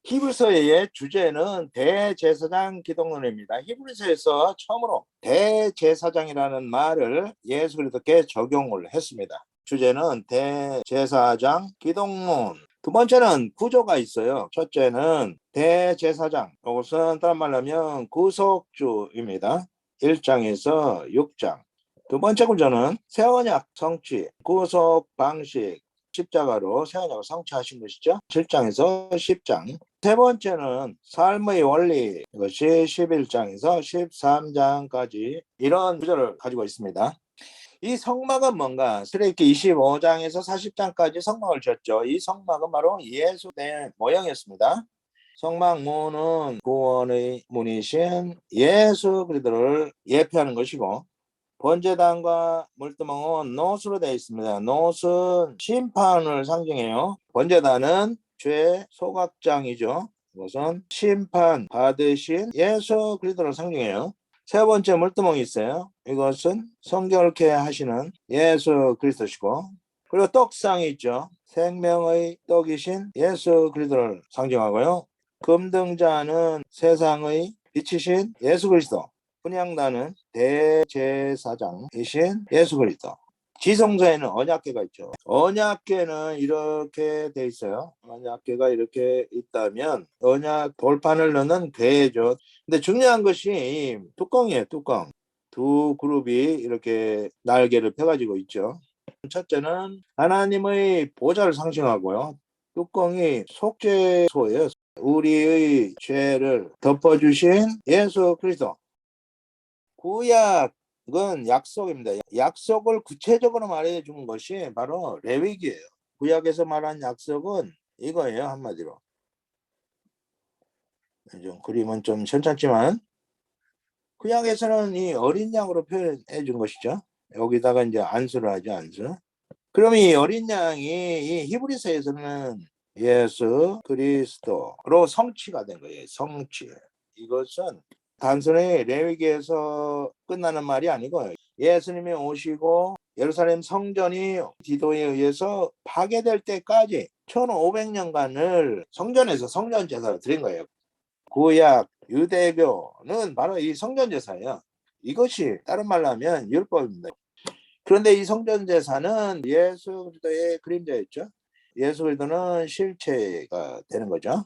히브리서의 주제는 대제사장 기독론입니다. 히브리서에서 처음으로 대제사장이라는 말을 예수 그리스도께 적용을 했습니다. 주제는 대제사장 기독론. 두 번째는 구조가 있어요. 첫째는 대제사장. 이것은 다른 말로 하면 구속주입니다. 1장에서 6장. 두 번째 구조는 새 언약 성취, 구속 방식, 십자가로 새 언약을 성취하신 것이죠. 7장에서 10장. 세 번째는 삶의 원리, 이것이 11장에서 13장까지 이런 구조를 가지고 있습니다. 이 성막은 뭔가? 출애굽기 25장에서 40장까지 성막을 지었죠. 이 성막은 바로 예수의 모형이었습니다. 성막 문은 구원의 문이신 예수 그리스도를 예표하는 것이고, 번제단과 물두멍은 노수로 되어 있습니다. 노수는 심판을 상징해요. 번제단은 죄 소각장이죠. 이것은 심판 받으신 예수 그리스도를 상징해요. 세 번째 물두멍이 있어요. 이것은 성결케 하시는 예수 그리스도시고, 그리고 떡상이 있죠. 생명의 떡이신 예수 그리스도를 상징하고요. 금등자는 세상의 빛이신 예수 그리스도, 분향단은 대제사장이신 예수 그리스도. 지성소에는 언약궤가 있죠. 언약궤는 이렇게 돼 있어요. 언약궤가 이렇게 있다면 언약 돌판을 넣는 궤죠. 근데 중요한 것이 뚜껑이에요. 뚜껑. 두 그룹이 이렇게 날개를 펴가지고 있죠. 첫째는 하나님의 보좌를 상징하고요. 뚜껑이 속죄소예요. 우리의 죄를 덮어주신 예수 그리스도. 구약은 약속입니다. 약속을 구체적으로 말해준 것이 바로 레위기예요. 구약에서 말한 약속은 이거예요. 한마디로. 좀 그림은 좀 괜찮지만 구약에서는 이 어린 양으로 표현해 준 것이죠. 여기다가 이제 안수를 하죠. 안수. 그럼 이 어린 양이 이 히브리서에서는 예수 그리스도로 성취가 된 거예요. 성취. 이것은 단순히 레위기에서 끝나는 말이 아니고 예수님이 오시고 예루살렘 성전이 디도에 의해서 파괴될 때까지 1500년간을 성전에서 성전 제사를 드린 거예요. 구약 유대교는 바로 이 성전 제사예요. 이것이 다른 말로 하면 율법입니다. 그런데 이 성전 제사는 예수 그리스도의 그림자였죠. 예수 그리스도는 실체가 되는 거죠.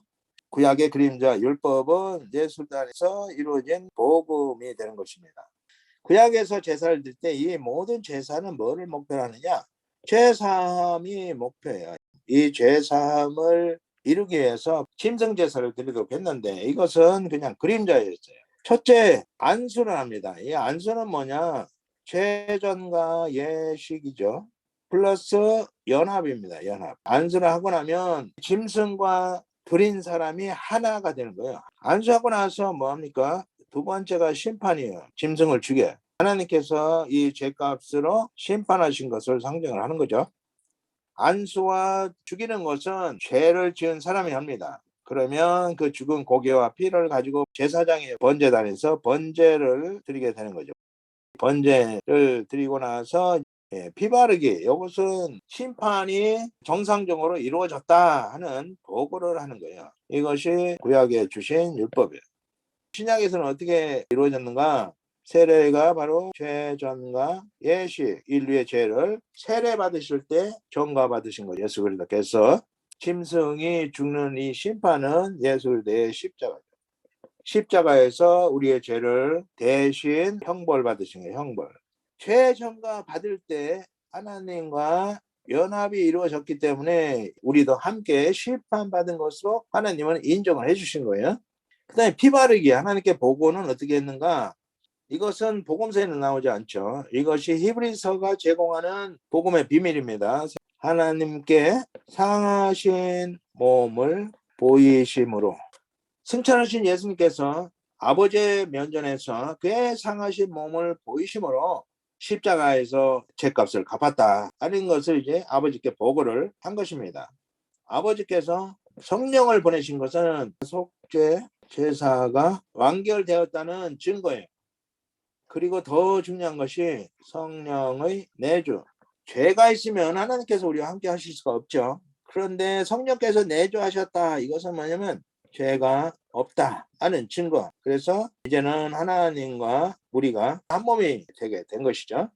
구약의 그림자 율법은 예술단에서 이루어진 복음이 되는 것입니다. 구약에서 제사를 드릴 때 이 모든 제사는 뭐를 목표로 하느냐? 죄사함이 목표예요. 이 죄사함을 이루기 위해서 짐승 제사를 드리도록 했는데 이것은 그냥 그림자였어요. 첫째, 안수를 합니다. 이 안수는 뭐냐? 죄전과 예식이죠. 플러스 연합입니다. 연합. 안수를 하고 나면 짐승과 드린 사람이 하나가 되는 거예요. 안수하고 나서 뭐합니까? 두 번째가 심판이에요. 짐승을 죽여. 하나님께서 이 죄값으로 심판하신 것을 상징을 하는 거죠. 안수와 죽이는 것은 죄를 지은 사람이 합니다. 그러면 그 죽은 고기와 피를 가지고 제사장의 번제단에서 번제를 드리게 되는 거죠. 번제를 드리고 나서 피 바르기, 이것은 심판이 정상적으로 이루어졌다 하는 보고를 하는 거예요. 이것이 구약에 주신 율법이에요. 신약에서는 어떻게 이루어졌는가? 세례가 바로 죄전과 예식, 인류의 죄를 세례 받으실 때 전가 받으신 거예요. 예수 그리스도께서. 짐승이 죽는 이 심판은 예수 그리스도의 십자가죠. 십자가에서 우리의 죄를 대신 형벌 받으신 거예요. 형벌. 죄 전가 받을 때 하나님과 연합이 이루어졌기 때문에 우리도 함께 심판받은 것으로 하나님은 인정을 해주신 거예요. 그 다음에 피 바르기, 하나님께 보고는 어떻게 했는가? 이것은 복음서에는 나오지 않죠. 이것이 히브리서가 제공하는 복음의 비밀입니다. 하나님께 상하신 몸을 보이심으로, 승천하신 예수님께서 아버지의 면전에서 그의 상하신 몸을 보이심으로 십자가에서 죄값을 갚았다 하는 것을 이제 아버지께 보고를 한 것입니다. 아버지께서 성령을 보내신 것은 속죄 제사가 완결되었다는 증거예요. 그리고 더 중요한 것이 성령의 내주. 죄가 있으면 하나님께서 우리와 함께 하실 수가 없죠. 그런데 성령께서 내주하셨다. 이것은 뭐냐면 죄가 없다 하는 증거. 그래서 이제는 하나님과 우리가 한 몸이 되게 된 것이죠.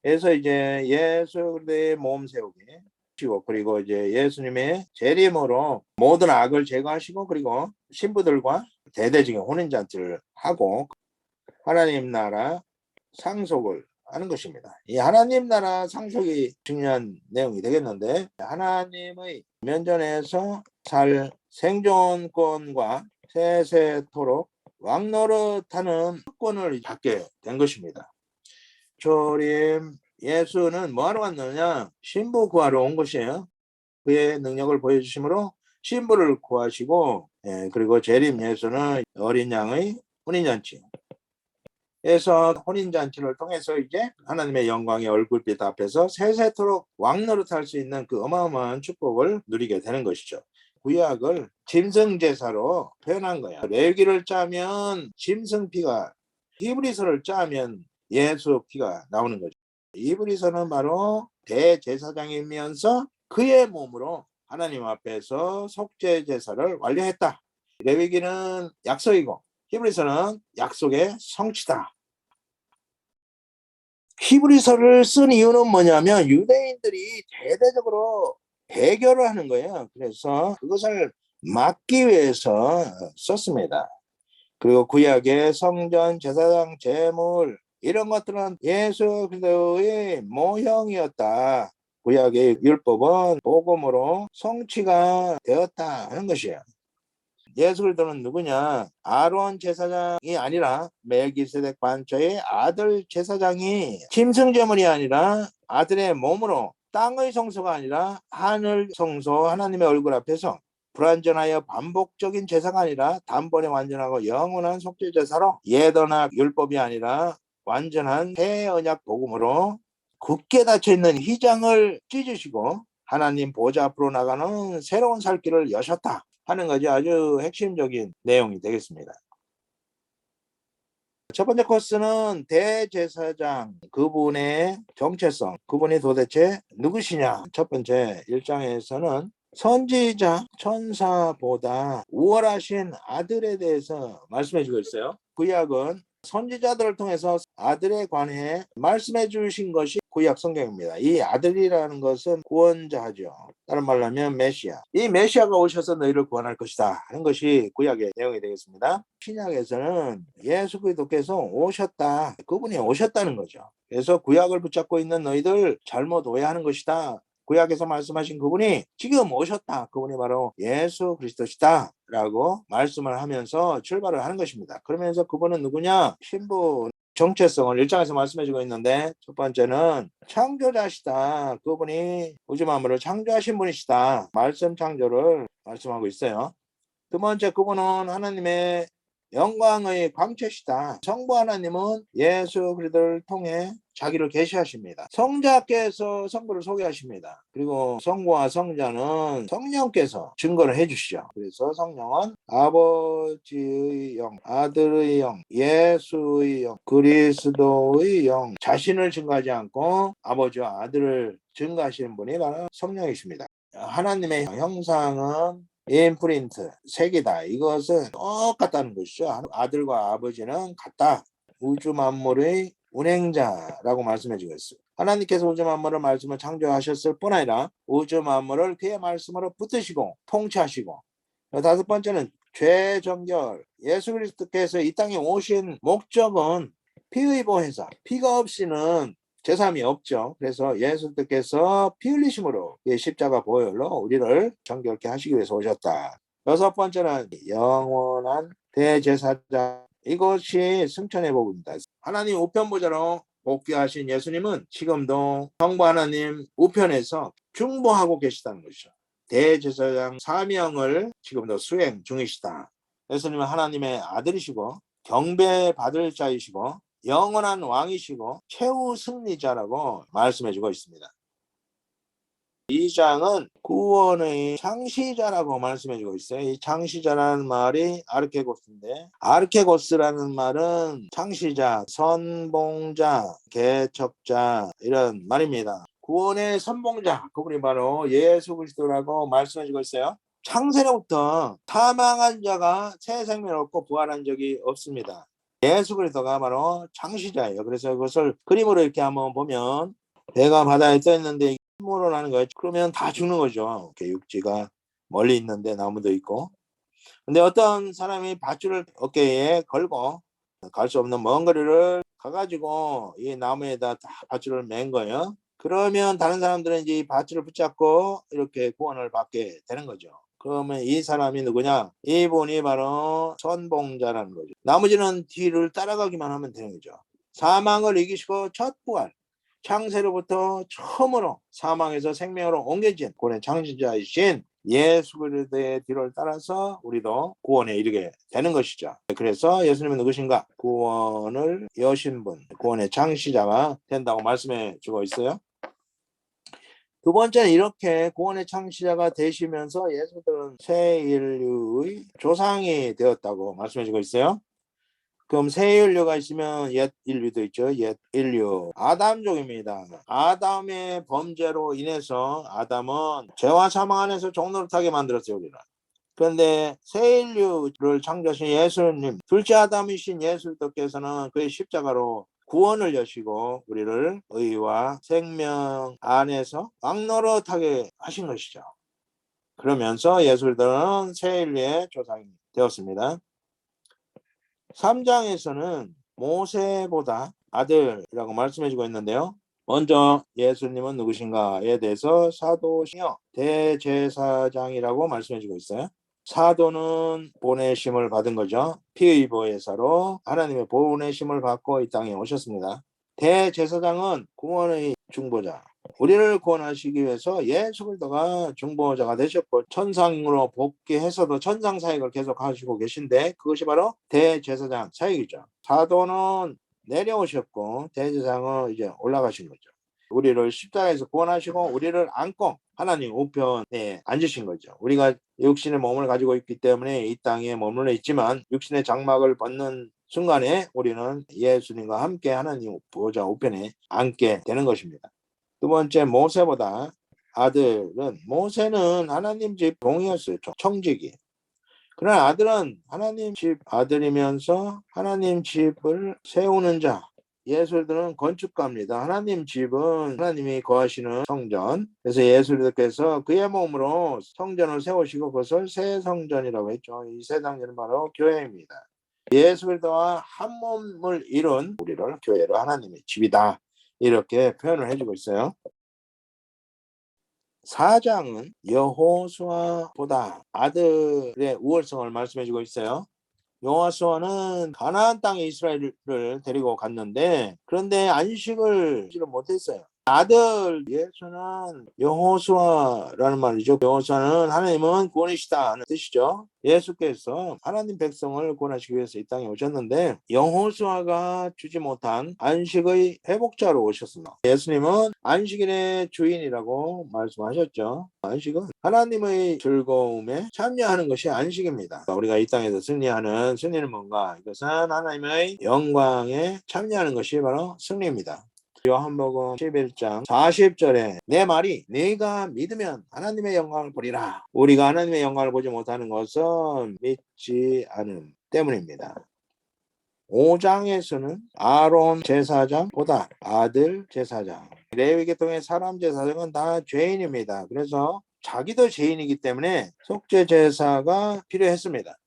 그래서 이제 예수 그리스도의 몸 세우기 그리고 이제 예수님의 재림으로 모든 악을 제거하시고 그리고 신부들과 대대적인 혼인잔치를 하고 하나님 나라 상속을 하는 것입니다. 이 하나님 나라 상속이 중요한 내용이 되겠는데 하나님의 면전에서 살 생존권과 세세토록 왕노릇하는 특권을 받게 된 것입니다. 초림 예수는 뭐하러 왔느냐? 신부 구하러 온 것이에요. 그의 능력을 보여주심으로 신부를 구하시고 그리고 재림 예수는 어린 양의 혼인잔치 에서 혼인잔치를 통해서 이제 하나님의 영광의 얼굴빛 앞에서 세세토록 왕노릇할 수 있는 그 어마어마한 축복을 누리게 되는 것이죠. 구약을 짐승제사로 표현한 거야. 레위기를 짜면 짐승 피가, 히브리서를 짜면 예수 피가 나오는 거죠. 히브리서는 바로 대제사장이면서 그의 몸으로 하나님 앞에서 속죄 제사를 완료했다. 레위기는 약속이고 히브리서는 약속의 성취다. 히브리서를 쓴 이유는 뭐냐면 유대인들이 대대적으로 대결을 하는 거예요. 그래서 그것을 막기 위해서 썼습니다. 그리고 구약의 성전, 제사장, 제물 이런 것들은 예수 그리스도의 모형이었다. 구약의 율법은 복음으로 성취가 되었다 하는 것이에요. 예수 그리스도는 누구냐? 아론 제사장이 아니라 멜기세덱 반처의 아들 제사장이 짐승제물이 아니라 아들의 몸으로 땅의 성소가 아니라 하늘 성소 하나님의 얼굴 앞에서 불완전하여 반복적인 제사가 아니라 단번에 완전하고 영원한 속죄 제사로 예언학 율법이 아니라 완전한 새 언약 복음으로 굳게 닫혀있는 휘장을 찢으시고 하나님 보좌 앞으로 나가는 새로운 살 길을 여셨다 하는 것이 아주 핵심적인 내용이 되겠습니다. 첫 번째 코스는 대제사장 그분의 정체성, 그분이 도대체 누구시냐. 첫 번째 1장에서는 선지자 천사보다 우월하신 아들에 대해서 말씀해 주고 있어요. 구약은 선지자들을 통해서 아들에 관해 말씀해 주신 것이 구약 성경입니다. 이 아들이라는 것은 구원자죠. 다른 말로 하면 메시아. 이 메시아가 오셔서 너희를 구원할 것이다 하는 것이 구약의 내용이 되겠습니다. 신약에서는 예수 그리스도께서 오셨다. 그분이 오셨다는 거죠. 그래서 구약을 붙잡고 있는 너희들 잘못 오해하는 것이다. 구약에서 말씀하신 그분이 지금 오셨다. 그분이 바로 예수 그리스도시다 라고 말씀을 하면서 출발을 하는 것입니다. 그러면서 그분은 누구냐? 신부 정체성을 1장에서 말씀해주고 있는데 첫 번째는 창조자시다. 그분이 우주 만물을 창조하신 분이시다. 말씀 창조를 말씀하고 있어요. 두 번째, 그분은 하나님의 영광의 광채시다. 성부 하나님은 예수 그리스도를 통해 자기를 계시하십니다. 성자께서 성부를 소개하십니다. 그리고 성부와 성자는 성령께서 증거를 해주시죠. 그래서 성령은 아버지의 영, 아들의 영, 예수의 영, 그리스도의 영, 자신을 증거하지 않고 아버지와 아들을 증거하시는 분이 바로 성령이십니다. 하나님의 형상은 인프린트, 색이다. 이것은 똑같다는 것이죠. 아들과 아버지는 같다. 우주 만물의 운행자라고 말씀해 주겠어요. 하나님께서 우주 만물을 말씀을 창조하셨을 뿐 아니라 우주 만물을 그의 말씀으로 붙드시고 통치하시고 다섯 번째는 죄 정결. 예수 그리스도께서 이 땅에 오신 목적은 피의보혜사. 피가 없이는 제사함이 없죠. 그래서 예수님께서 피 흘리심으로 십자가 보혈로 우리를 정결케 하시기 위해서 오셨다. 여섯 번째는 영원한 대제사장. 이것이 승천의 복입니다. 하나님 우편보좌로 복귀하신 예수님은 지금도 성부 하나님 우편에서 중보하고 계시다는 것이죠. 대제사장 사명을 지금도 수행 중이시다. 예수님은 하나님의 아들이시고 경배받을 자이시고 영원한 왕이시고 최후 승리자라고 말씀해주고 있습니다. 2장은 구원의 창시자라고 말씀해주고 있어요. 이 창시자라는 말이 아르케고스인데 아르케고스라는 말은 창시자, 선봉자, 개척자 이런 말입니다. 구원의 선봉자, 그분이 바로 예수 그리스도라고 말씀해주고 있어요. 창세로부터 사망한 자가 새 생명을 얻고 부활한 적이 없습니다. 예수 그리스도가 바로 창시자예요. 그래서 그것을 그림으로 이렇게 한번 보면 배가 바다에 떠 있는데 힘으로 나는 거예요. 그러면 다 죽는 거죠. 이렇게 육지가 멀리 있는데 나무도 있고. 근데 어떤 사람이 밧줄을 어깨에 걸고 갈 수 없는 먼 거리를 가가지고 이 나무에다 다 밧줄을 맨 거예요. 그러면 다른 사람들은 이제 이 밧줄을 붙잡고 이렇게 구원을 받게 되는 거죠. 그러면 이 사람이 누구냐? 이분이 바로 선봉자라는 거죠. 나머지는 뒤를 따라가기만 하면 되는 거죠. 사망을 이기시고 첫 부활. 창세로부터 처음으로 사망에서 생명으로 옮겨진 구원의 창시자이신 예수 그리스도의 뒤를 따라서 우리도 구원에 이르게 되는 것이죠. 그래서 예수님은 누구신가? 구원을 여신 분, 구원의 창시자가 된다고 말씀해 주고 있어요. 두 번째는 이렇게 구원의 창시자가 되시면서 예수들은 새 인류의 조상이 되었다고 말씀해 주고 있어요. 그럼 새 인류가 있으면 옛 인류도 있죠. 옛 인류. 아담족입니다. 아담의 범죄로 인해서 아담은 죄와 사망 안에서 종노릇하게 만들었어요, 우리는. 그런데 새 인류를 창조하신 예수님, 둘째 아담이신 예수님께서는 그의 십자가로 구원을 여시고 우리를 의와 생명 안에서 왕노릇하게 하신 것이죠. 그러면서 예수들은 새 인류의 조상이 되었습니다. 3장에서는 모세보다 아들이라고 말씀해주고 있는데요. 먼저 예수님은 누구신가에 대해서 사도시여 대제사장이라고 말씀해주고 있어요. 사도는 보내심을 받은 거죠. 피의 보혜사로 하나님의 보내심을 받고 이 땅에 오셨습니다. 대제사장은 구원의 중보자, 우리를 구원하시기 위해서 예수 그리스도가 중보자가 되셨고 천상으로 복귀해서도 천상 사역을 계속 하시고 계신데 그것이 바로 대제사장 사역이죠. 사도는 내려오셨고 대제사장은 이제 올라가신 거죠. 우리를 십자가에서 구원하시고 우리를 안고 하나님 우편에 앉으신 거죠. 우리가 육신의 몸을 가지고 있기 때문에 이 땅에 머물러 있지만 육신의 장막을 벗는 순간에 우리는 예수님과 함께 하나님 보좌 우편에 앉게 되는 것입니다. 두 번째, 모세보다 아들은, 모세는 하나님 집 종이었어요. 청직이. 그러나 아들은 하나님 집 아들이면서 하나님 집을 세우는 자. 예수들은 건축가입니다. 하나님 집은 하나님이 거하시는 성전. 그래서 예수님께서 그의 몸으로 성전을 세우시고 그것을 새 성전이라고 했죠. 이 새 성전은 바로 교회입니다. 예수 그리스도와 한 몸을 이룬 우리를 교회로 하나님의 집이다. 이렇게 표현을 해주고 있어요. 4장은 여호수아보다 아들의 우월성을 말씀해주고 있어요. 여호수아는 가나안 땅에 이스라엘을 데리고 갔는데 그런데 안식을 못했어요. 아들 예수는 여호수아라는 말이죠. 여호수아는 하나님은 구원이시다 하는 뜻이죠. 예수께서 하나님 백성을 구원하시기 위해서 이 땅에 오셨는데 여호수아가 주지 못한 안식의 회복자로 오셨습니다. 예수님은 안식일의 주인이라고 말씀하셨죠. 안식은 하나님의 즐거움에 참여하는 것이 안식입니다. 우리가 이 땅에서 승리하는 승리는 뭔가? 이것은 하나님의 영광에 참여하는 것이 바로 승리입니다. 요한복음 11장 40절에 내 말이 네가 믿으면 하나님의 영광을 보리라. 우리가 하나님의 영광을 보지 못하는 것은 믿지 않음 때문입니다. 5장에서는 아론 제사장보다 아들 제사장, 레위 계통의 사람 제사장은 다 죄인입니다. 그래서 자기도 죄인이기 때문에 속죄 제사가 필요했습니다.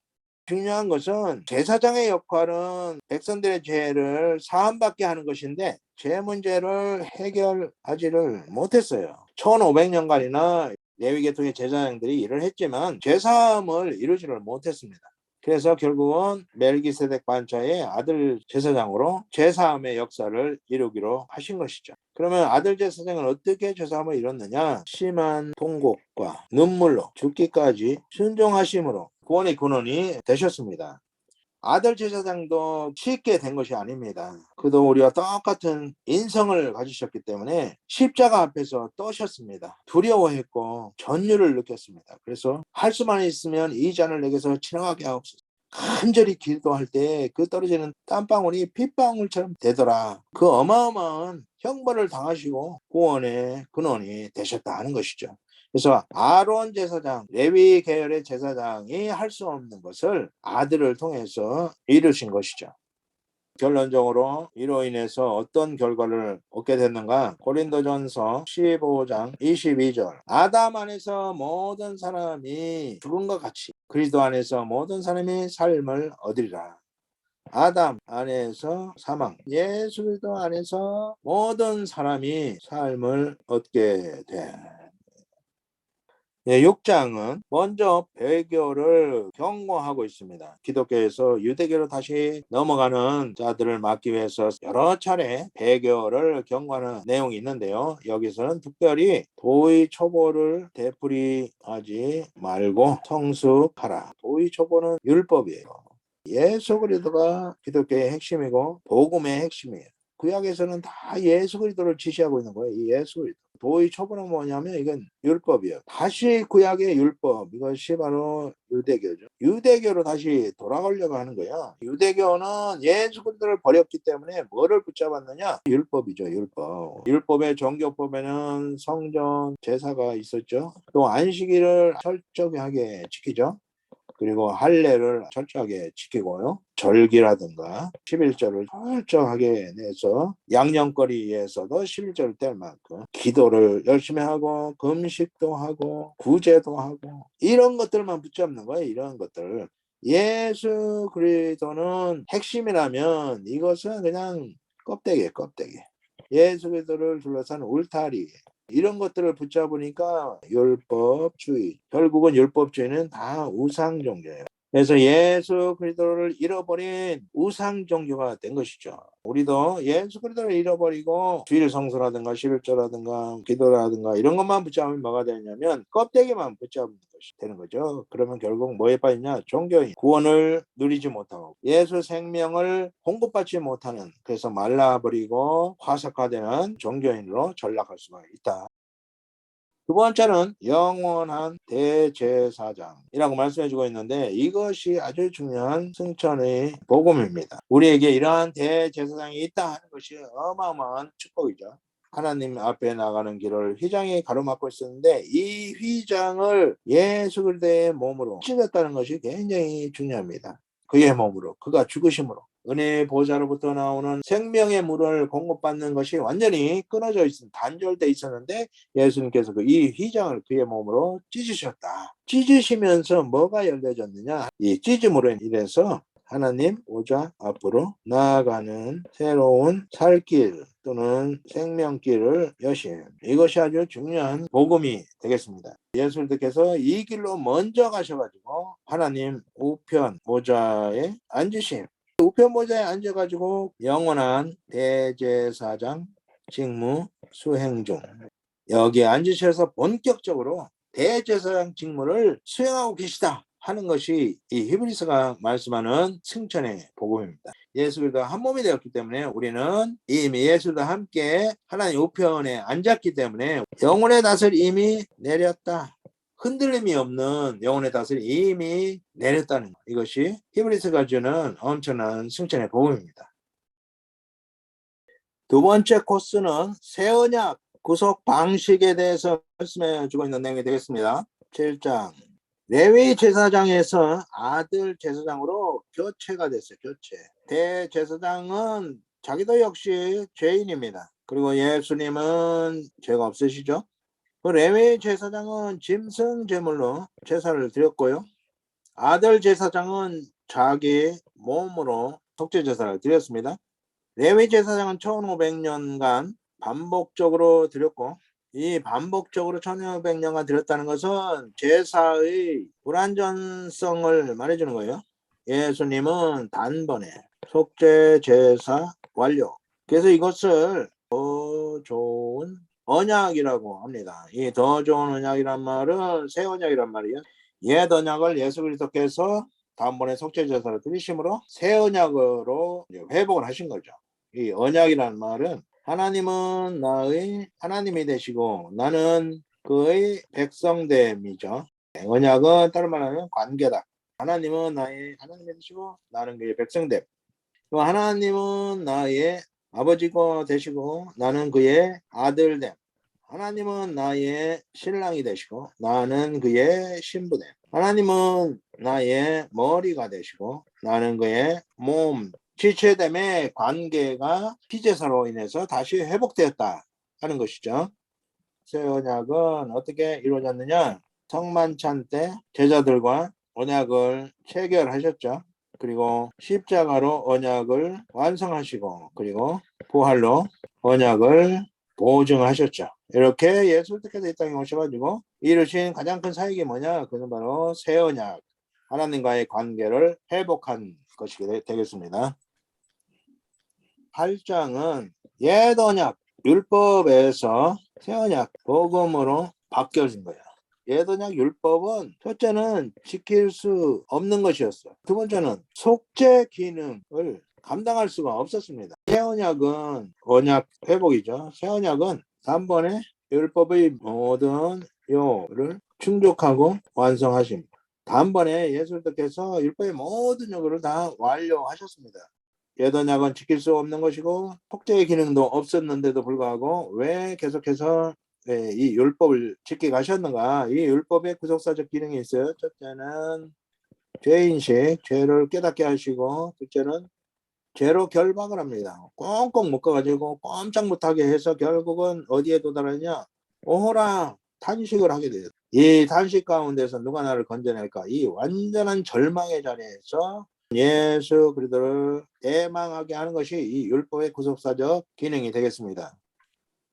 중요한 것은 제사장의 역할은 백성들의 죄를 사함받게 하는 것인데 죄 문제를 해결하지를 못했어요. 1500년간이나 레위 계통의 제사장들이 일을 했지만 죄사함을 이루지를 못했습니다. 그래서 결국은 멜기세덱 반차의 아들 제사장으로 죄사함의 역사를 이루기로 하신 것이죠. 그러면 아들 제사장은 어떻게 죄사함을 이뤘느냐? 심한 통곡과 눈물로 죽기까지 순종하심으로 구원의 근원이 되셨습니다. 아들 제사장도 쉽게 된 것이 아닙니다. 그도 우리와 똑같은 인성을 가지셨기 때문에 십자가 앞에서 떠셨습니다. 두려워했고 전율을 느꼈습니다. 그래서 할 수만 있으면 이 잔을 내게서 지나가게 하옵소서. 간절히 기도할 때 그 떨어지는 땀방울이 핏방울처럼 되더라. 그 어마어마한 형벌을 당하시고 구원의 근원이 되셨다 하는 것이죠. 그래서 아론 제사장, 레위 계열의 제사장이 할 수 없는 것을 아들을 통해서 이루신 것이죠. 결론적으로 이로 인해서 어떤 결과를 얻게 됐는가? 고린도전서 15장 22절. 아담 안에서 모든 사람이 죽음과 같이 그리스도 안에서 모든 사람이 삶을 얻으리라. 아담 안에서 사망, 예수 그리스도 안에서 모든 사람이 삶을 얻게 돼. 6장은 먼저 배교를 경고하고 있습니다. 기독교에서 유대교로 다시 넘어가는 자들을 막기 위해서 여러 차례 배교를 경고하는 내용이 있는데요. 여기서는 특별히 도의 초보를 되풀이하지 말고 성숙하라. 도의 초보는 율법이에요. 예수 그리스도가 기독교의 핵심이고 복음의 핵심이에요. 구약에서는 다 예수 그리스도를 지시하고 있는 거예요. 이 예수 그리스도. 도의 초보는 뭐냐면 이건 율법이에요. 다시 구약의 율법, 이것이 바로 유대교죠. 유대교로 다시 돌아가려고 하는 거야. 유대교는 예수 그리스도를 버렸기 때문에 뭐를 붙잡았느냐? 율법이죠. 율법. 율법의 정교법에는 성전, 제사가 있었죠. 또 안식일을 철저하게 지키죠. 그리고 할례를 철저하게 지키고요. 절기라든가 11절을 철저하게 내서 양념거리에서도 11절을 뗄 만큼 기도를 열심히 하고 금식도 하고 구제도 하고 이런 것들만 붙잡는 거예요. 이런 것들. 예수 그리스도는 핵심이라면 이것은 그냥 껍데기예요. 껍데기. 예수 그리스도를 둘러싼 울타리. 이런 것들을 붙잡으니까 율법주의, 결국은 율법주의는 다 우상 종교예요. 그래서 예수 그리스도를 잃어버린 우상 종교가 된 것이죠. 우리도 예수 그리스도를 잃어버리고 주일 성수라든가 11조라든가 기도라든가 이런 것만 붙잡으면 뭐가 되냐면 껍데기만 붙잡는 것이 되는 거죠. 그러면 결국 뭐에 빠지냐? 종교인, 구원을 누리지 못하고 예수 생명을 공급받지 못하는, 그래서 말라버리고 화석화되는 종교인으로 전락할 수가 있다. 두 번째는 영원한 대제사장이라고 말씀해주고 있는데 이것이 아주 중요한 승천의 복음입니다. 우리에게 이러한 대제사장이 있다 하는 것이 어마어마한 축복이죠. 하나님 앞에 나가는 길을 휘장이 가로막고 있었는데 이 휘장을 예수 그리스도의 몸으로 찢었다는 것이 굉장히 중요합니다. 그의 몸으로, 그가 죽으심으로 은혜의 보좌로부터 나오는 생명의 물을 공급받는 것이 완전히 끊어져 있었, 단절돼 있었는데 예수님께서 이 휘장을 그의 몸으로 찢으셨다. 찢으시면서 뭐가 열려졌느냐? 이 찢음으로 인해서 하나님 보좌 앞으로 나아가는 새로운 살길 또는 생명길을 여신, 이것이 아주 중요한 복음이 되겠습니다. 예수님께서 이 길로 먼저 가셔가지고 하나님 우편 보좌에 앉으심, 우편 보좌에 앉아가지고 영원한 대제사장 직무 수행 중, 여기에 앉으셔서 본격적으로 대제사장 직무를 수행하고 계시다 하는 것이 이 히브리서가 말씀하는 승천의 복음입니다. 예수 그리스도와 한 몸이 되었기 때문에 우리는 이미 예수와 함께 하나님 우편에 앉았기 때문에 영혼의 닷을 이미 내렸다. 흔들림이 없는 영혼의 닷을 이미 내렸다는 것. 이것이 히브리서가 주는 엄청난 승천의 복음입니다. 두 번째 코스는 새 언약 구속 방식에 대해서 말씀해 주고 있는 내용이 되겠습니다. 7장. 레위 제사장에서 아들 제사장으로 교체가 됐어요. 교체. 대제사장은 자기도 역시 죄인입니다. 그리고 예수님은 죄가 없으시죠? 그 레위 제사장은 짐승 제물로 제사를 드렸고요. 아들 제사장은 자기 몸으로 속죄 제사를 드렸습니다. 레위 제사장은 1500년간 반복적으로 드렸고, 이 반복적으로 1500년간 드렸다는 것은 제사의 불완전성을 말해주는 거예요. 예수님은 단번에 속죄 제사 완료. 그래서 이것을 더 좋은 언약이라고 합니다. 이 더 좋은 언약이란 말은 새 언약이란 말이에요. 옛 언약을 예수 그리스도께서 단번에 속죄 제사를 드리심으로 새 언약으로 회복을 하신 거죠. 이 언약이라는 말은 하나님은 나의 하나님이 되시고 나는 그의 백성됨이죠. 언약은 다른 말하면 관계다. 하나님은 나의 하나님이 되시고 나는 그의 백성됨. 하나님은 나의 아버지가 되시고 나는 그의 아들됨. 하나님은 나의 신랑이 되시고 나는 그의 신부됨. 하나님은 나의 머리가 되시고 나는 그의 몸. 지체됨의 관계가 피제사로 인해서 다시 회복되었다 하는 것이죠. 새 언약은 어떻게 이루어졌느냐? 성만찬 때 제자들과 언약을 체결하셨죠. 그리고 십자가로 언약을 완성하시고 그리고 부활로 언약을 보증하셨죠. 이렇게 예수님께서 이 땅에 오셔가지고 이루신 가장 큰 사역이 뭐냐? 그는 바로 새 언약, 하나님과의 관계를 회복한 것이 되겠습니다. 8장은 옛 언약, 율법에서 새 언약, 복음으로 바뀌어진 거야. 옛 언약 율법은 첫째는 지킬 수 없는 것이었어. 두 번째는 속죄 기능을 감당할 수가 없었습니다. 새 언약은 언약 회복이죠. 새 언약은 단번에 율법의 모든 요를 충족하고 완성하십니다. 단번에 예수님께서 율법의 모든 요구를 다 완료하셨습니다. 옛 언약은 지킬 수 없는 것이고 속죄의 기능도 없었는데도 불구하고 왜 계속해서 이 율법을 지키게 하셨는가? 이 율법의 구속사적 기능이 있어요. 첫째는 죄인식, 죄를 깨닫게 하시고, 둘째는 죄로 결박을 합니다. 꽁꽁 묶어가지고 꼼짝 못하게 해서 결국은 어디에 도달하냐? 오호라 탄식을 하게 돼요. 이 탄식 가운데서 누가 나를 건져낼까? 이 완전한 절망의 자리에서 예수 그리스도를 대망하게 하는 것이 이 율법의 구속사적 기능이 되겠습니다.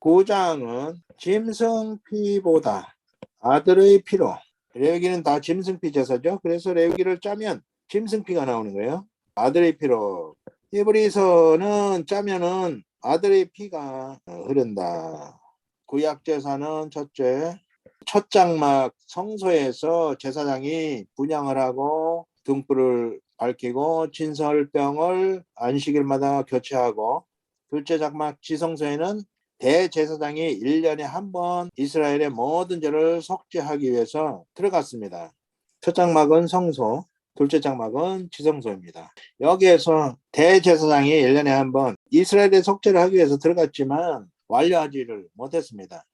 9장은 짐승피보다 아들의 피로, 레위기는 다 짐승피 제사죠. 그래서 레위기를 짜면 짐승피가 나오는 거예요. 아들의 피로. 히브리서는 짜면은 아들의 피가 흐른다. 구약 제사는 첫째, 첫 장막 성소에서 제사장이 분향을 하고 등불을 밝히고 진설병을 안식일마다 교체하고, 둘째 장막 지성소에는 대제사장이 1년에 한 번 이스라엘의 모든 죄를 속죄하기 위해서 들어갔습니다. 첫 장막은 성소, 둘째 장막은 지성소입니다. 여기에서 대제사장이 1년에 한 번 이스라엘의 속죄를 하기 위해서 들어갔지만 완료하지를 못했습니다.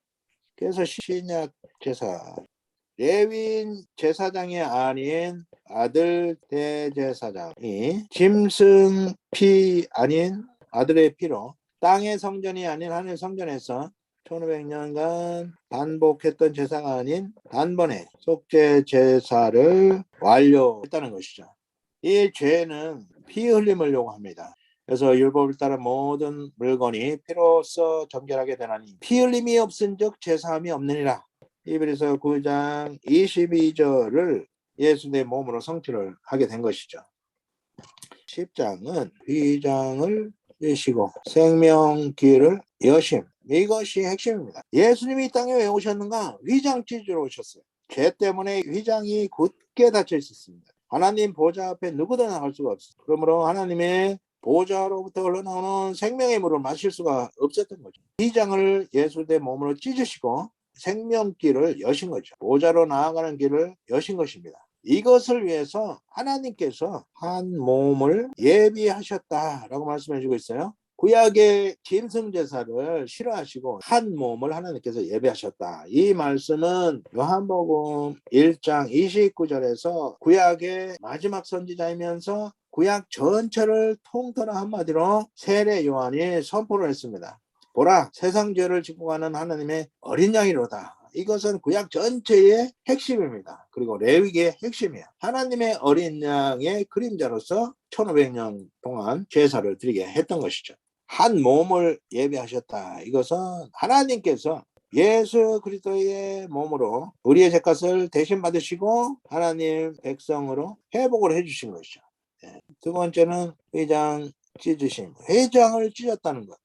그래서 신약 제사, 레위인 제사장이 아닌 아들 대제사장이 짐승 피 아닌 아들의 피로 땅의 성전이 아닌 하늘 성전에서 1500년간 반복했던 제사가 아닌 단번에 속죄 제사를 완료했다는 것이죠. 이 죄는 피 흘림을 요구합니다. 그래서 율법을 따라 모든 물건이 피로써 정결하게 되나니 피 흘림이 없은즉 제사함이 없느니라. 히브리서 9장 22절을 예수의 몸으로 성취를 하게 된 것이죠. 10장은 휘장을 여시고 생명길을 여심, 이것이 핵심입니다. 예수님이 이 땅에 왜 오셨는가? 휘장 찢으러 오셨어요. 죄 때문에 휘장이 굳게 닫혀 있었습니다. 하나님 보좌 앞에 누구도 나갈 수가 없어요. 그러므로 하나님의 보좌로부터 흘러나오는 생명의 물을 마실 수가 없었던 거죠. 휘장을 예수의 몸으로 찢으시고 생명길을 여신 거죠. 보좌로 나아가는 길을 여신 것입니다. 이것을 위해서 하나님께서 한 몸을 예비하셨다라고 말씀해 주고 있어요. 구약의 짐승 제사를 싫어하시고 한 몸을 하나님께서 예배하셨다. 이 말씀은 요한복음 1장 29절에서 구약의 마지막 선지자이면서 구약 전체를 통틀어 한마디로 세례 요한이 선포를 했습니다. 보라, 세상 죄를 짓고 가는 하나님의 어린 양이로다. 이것은 구약 전체의 핵심입니다. 그리고 레위기의 핵심이에요. 하나님의 어린 양의 그림자로서 1500년 동안 제사를 드리게 했던 것이죠. 한 몸을 예배하셨다. 이것은 하나님께서 예수 그리스도의 몸으로 우리의 죄값을 대신 받으시고 하나님 백성으로 회복을 해주신 것이죠. 두 번째는 회장 찢으심. 회장을 찢었다는 것.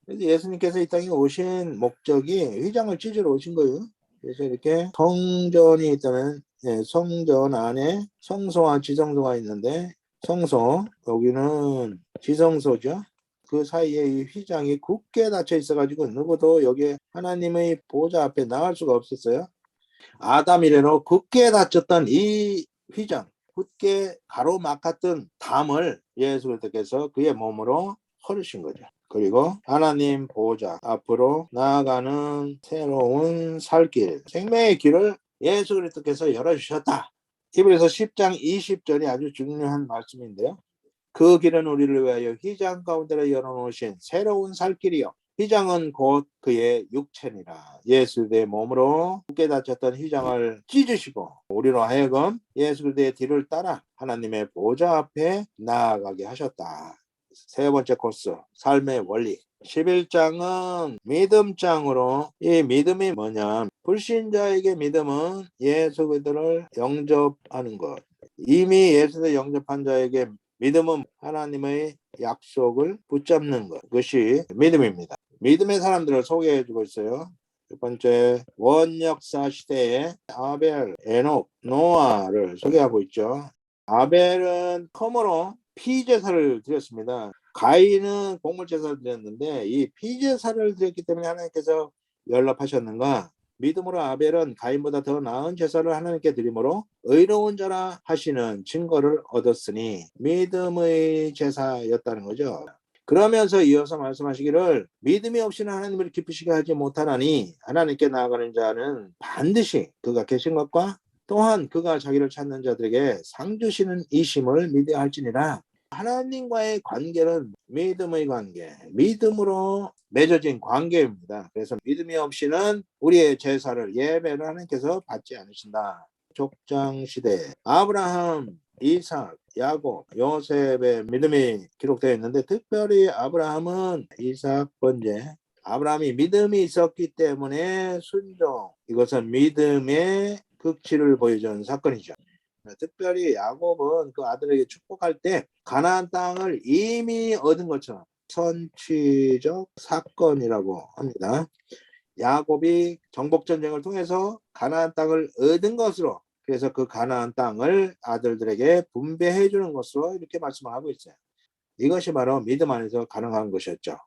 그래서 예수님께서 이 땅에 오신 목적이 휘장을 찢으러 오신 거예요. 그래서 이렇게 성전이 있다면 성전 안에 성소와 지성소가 있는데 성소, 여기는 지성소죠. 그 사이에 이 휘장이 굳게 닫혀 있어가지고 누구도 여기에 하나님의 보좌 앞에 나갈 수가 없었어요. 아담 이래로 굳게 닫혔던 이 휘장, 굳게 가로막았던 담을 예수 그리스도께서 그의 몸으로 헐으신 거죠. 그리고 하나님 보호자 앞으로 나아가는 새로운 살길, 생명의 길을 예수 그리스도께서 열어주셨다. 히브리서 10장 20절이 아주 중요한 말씀인데요. 그 길은 우리를 위하여 휘장 가운데로 열어놓으신 새로운 살길이요. 휘장은 곧 그의 육체니라. 예수 그리스도의 몸으로 굳게 닫혔던 휘장을 찢으시고 우리로 하여금 예수 그리스도의 뒤를 따라 하나님의 보좌 앞에 나아가게 하셨다. 세 번째 코스, 삶의 원리. 11장은 믿음장으로, 이 믿음이 뭐냐, 불신자에게 믿음은 예수 그리스도를 영접하는 것. 이미 예수를 영접한 자에게 믿음은 하나님의 약속을 붙잡는 것. 그것이 믿음입니다. 믿음의 사람들을 소개해주고 있어요. 첫 번째, 원역사 시대에 아벨, 에녹, 노아를 소개하고 있죠. 아벨은 컴으로 피제사를 드렸습니다. 가인은 곡물제사를 드렸는데 이 피제사를 드렸기 때문에 하나님께서 연락하셨는가? 믿음으로 아벨은 가인보다 더 나은 제사를 하나님께 드림으로 의로운 자라 하시는 증거를 얻었으니 믿음의 제사였다는 거죠. 그러면서 이어서 말씀하시기를 믿음이 없이는 하나님을 기쁘시게 하지 못하나니 하나님께 나아가는 자는 반드시 그가 계신 것과 또한 그가 자기를 찾는 자들에게 상 주시는 이심을 믿어야 할지니라. 하나님과의 관계는 믿음의 관계, 믿음으로 맺어진 관계입니다. 그래서 믿음이 없이는 우리의 제사를, 예배를 하나님께서 받지 않으신다. 족장시대 아브라함, 이삭, 야곱, 요셉의 믿음이 기록되어 있는데 특별히 아브라함은 이삭 번째, 아브라함이 믿음이 있었기 때문에 순종, 이것은 믿음의 극치를 보여준 사건이죠. 특별히 야곱은 그 아들에게 축복할 때 가나안 땅을 이미 얻은 것처럼 선취적 사건이라고 합니다. 야곱이 정복전쟁을 통해서 가나안 땅을 얻은 것으로, 그래서 그 가나안 땅을 아들들에게 분배해 주는 것으로 이렇게 말씀을 하고 있어요. 이것이 바로 믿음 안에서 가능한 것이었죠.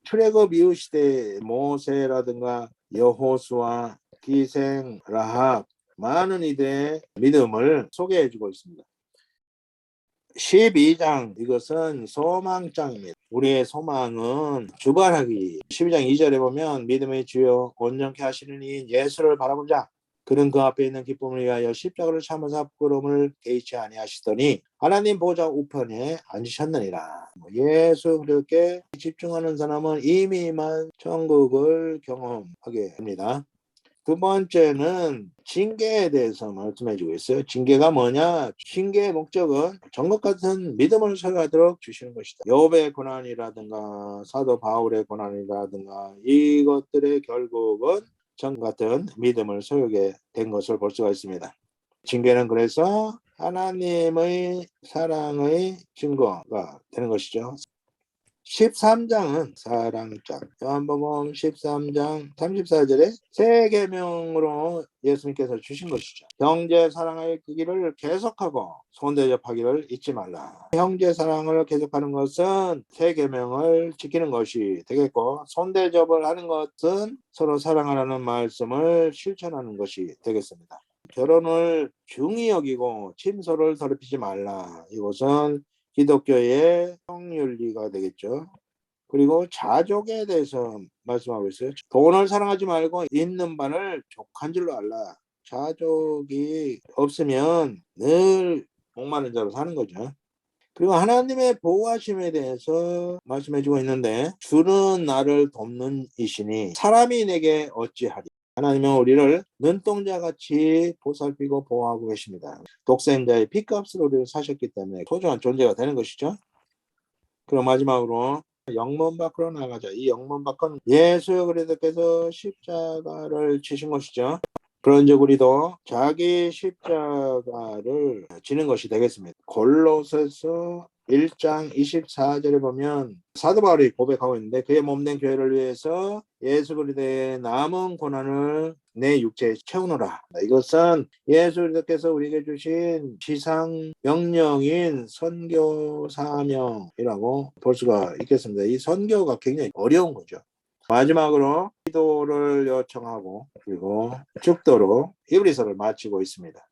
출애굽 이후 시대 모세라든가 여호수아, 기생, 라합, 많은 이들의 믿음을 소개해 주고 있습니다. 12장, 이것은 소망장입니다. 우리의 소망은 주관하기. 12장 2절에 보면 믿음의 주요 온전케 하시는 이 예수를 바라보자. 그는 그 앞에 있는 기쁨을 위하여 십자가를 참으사 부끄러움을 개의치 아니하시더니 하나님 보좌 우편에 앉으셨느니라. 예수 그리스도께 집중하는 사람은 이미만 천국을 경험하게 됩니다. 두 번째는 징계에 대해서 말씀해 주고 있어요. 징계가 뭐냐? 징계의 목적은 정것 같은 믿음을 소유하도록 주시는 것이다. 욥의 고난이라든가 사도 바울의 고난이라든가 이것들의 결국은 정 같은 믿음을 소유하게 된 것을 볼 수가 있습니다. 징계는 그래서 하나님의 사랑의 증거가 되는 것이죠. 13장은 사랑장, 요한복음 13장 34절에 새 계명으로 예수님께서 주신 것이죠. 형제 사랑의 그 길을 계속하고 손대접하기를 잊지 말라. 형제 사랑을 계속하는 것은 새 계명을 지키는 것이 되겠고, 손대접을 하는 것은 서로 사랑하라는 말씀을 실천하는 것이 되겠습니다. 결혼을 중히 여기고 침소를 더럽히지 말라. 이것은 기독교의 성윤리가 되겠죠. 그리고 자족에 대해서 말씀하고 있어요. 돈을 사랑하지 말고 있는 바를 족한 줄로 알라. 자족이 없으면 늘 목마른 자로 사는 거죠. 그리고 하나님의 보호하심에 대해서 말씀해주고 있는데, 주는 나를 돕는 이시니 사람이 내게 어찌하리. 하나님은 우리를 눈동자같이 보살피고 보호하고 계십니다. 독생자의 피값으로 우리를 사셨기 때문에 소중한 존재가 되는 것이죠. 그럼 마지막으로 영문 밖으로 나가자. 이 영문 밖은 예수 그리스도께서 십자가를 치신 것이죠. 그런즉 우리도 자기 십자가를 지는 것이 되겠습니다. 골로새서 1장 24절에 보면 사도 바울이 고백하고 있는데, 그의 몸된 교회를 위해서 예수 그리스도의 남은 고난을 내 육체에 채우노라. 이것은 예수 그리스도께서 우리에게 주신 지상 명령인 선교 사명이라고 볼 수가 있겠습니다. 이 선교가 굉장히 어려운 거죠. 마지막으로 기도를 요청하고 그리고 축도로 히브리서를 마치고 있습니다.